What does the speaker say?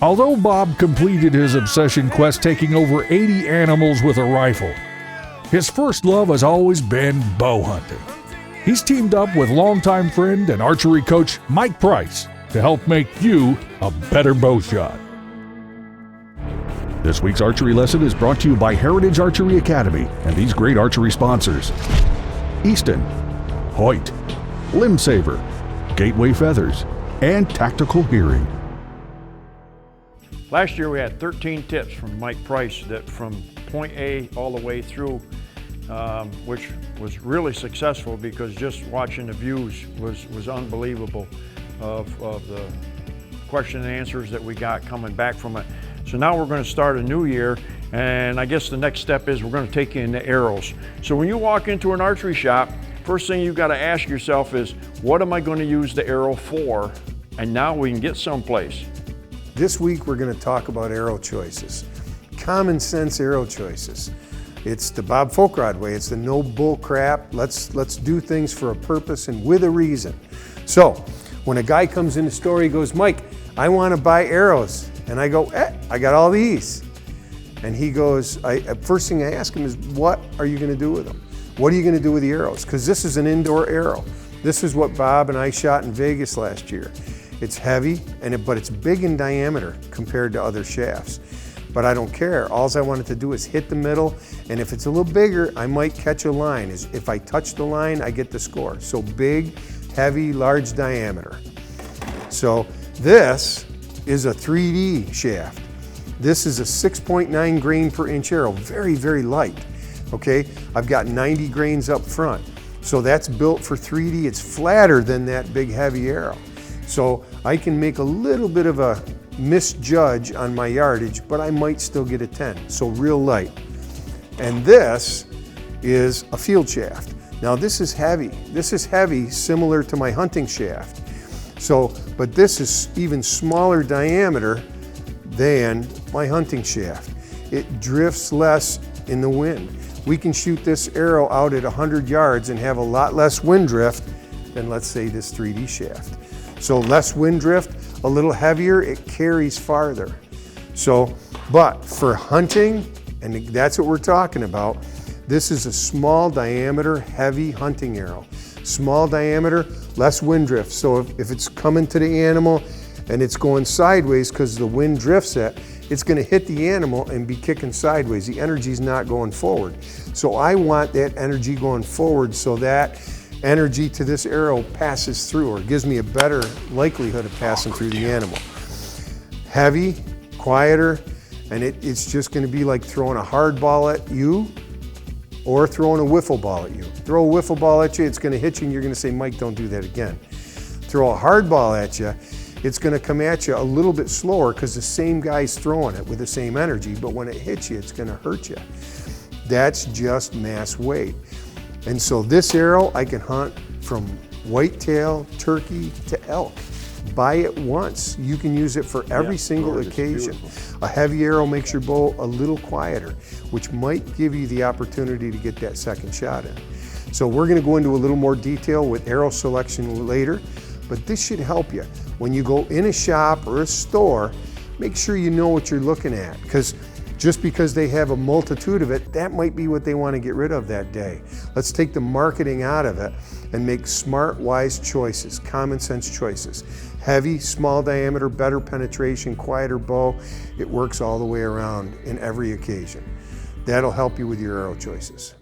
Although Bob completed his obsession quest taking over 80 animals with a rifle, his first love has always been bow hunting. He's teamed up with longtime friend and archery coach Mike Price to help make you a better bow shot. This week's archery lesson is brought to you by Heritage Archery Academy and these great archery sponsors: Easton, Hoyt, Limb Saver, Gateway Feathers, and Tactical Hearing. Last year we had 13 tips from Mike Price that from point A all the way through, which was really successful because just watching the views was unbelievable of the question and answers that we got coming back from it. So now we're going to start a new year, and I guess the next step is we're going to take you into arrows. So when you walk into an archery shop, first thing you've got to ask yourself is, what am I going to use the arrow for? And now we can get someplace. This week we're going to talk about arrow choices. Common sense arrow choices. It's the Bob Folkrod way. It's the no bull crap. Let's do things for a purpose and with a reason. So when a guy comes in the store, he goes, "Mike, I want to buy arrows." And I go, I got all these. And he goes, first thing I ask him is, what are you going to do with them? What are you going to do with the arrows? Because this is an indoor arrow. This is what Bob and I shot in Vegas last year. It's heavy, but it's big in diameter compared to other shafts. But I don't care. All I wanted to do is hit the middle, and if it's a little bigger, I might catch a line. If I touch the line, I get the score. So big, heavy, large diameter. So this is a 3D shaft. This is a 6.9 grain per inch arrow, very, very light. Okay, I've got 90 grains up front. So that's built for 3D. It's flatter than that big heavy arrow. So I can make a little bit of a misjudge on my yardage, but I might still get a 10, so real light. And this is a field shaft. Now this is heavy. This is heavy, similar to my hunting shaft. So, but this is even smaller diameter than my hunting shaft. It drifts less in the wind. We can shoot this arrow out at 100 yards and have a lot less wind drift than, let's say, this 3D shaft. So less wind drift, a little heavier, it carries farther. So, but for hunting, and that's what we're talking about, this is a small diameter, heavy hunting arrow. Small diameter, less wind drift. So if it's coming to the animal and it's going sideways because the wind drifts it, it's going to hit the animal and be kicking sideways. The energy's not going forward. So I want that energy going forward so that energy to this arrow passes through, or gives me a better likelihood of passing through the animal. Heavy, quieter, and it's just going to be like throwing a hard ball at you or throwing a wiffle ball at you. Throw a wiffle ball at you, it's going to hit you and you're going to say, "Mike, don't do that again." Throw a hard ball at you, it's going to come at you a little bit slower because the same guy's throwing it with the same energy, but when it hits you, it's going to hurt you. That's just mass weight. And so this arrow, I can hunt from whitetail, turkey to elk. Buy it once. You can use it for every single occasion. A heavy arrow makes your bow a little quieter, which might give you the opportunity to get that second shot in. So we're going to go into a little more detail with arrow selection later, but this should help you. When you go in a shop or a store, make sure you know what you're looking at, because just because they have a multitude of it, that might be what they want to get rid of that day. Let's take the marketing out of it and make smart, wise choices, common sense choices. Heavy, small diameter, better penetration, quieter bow. It works all the way around in every occasion. That'll help you with your arrow choices.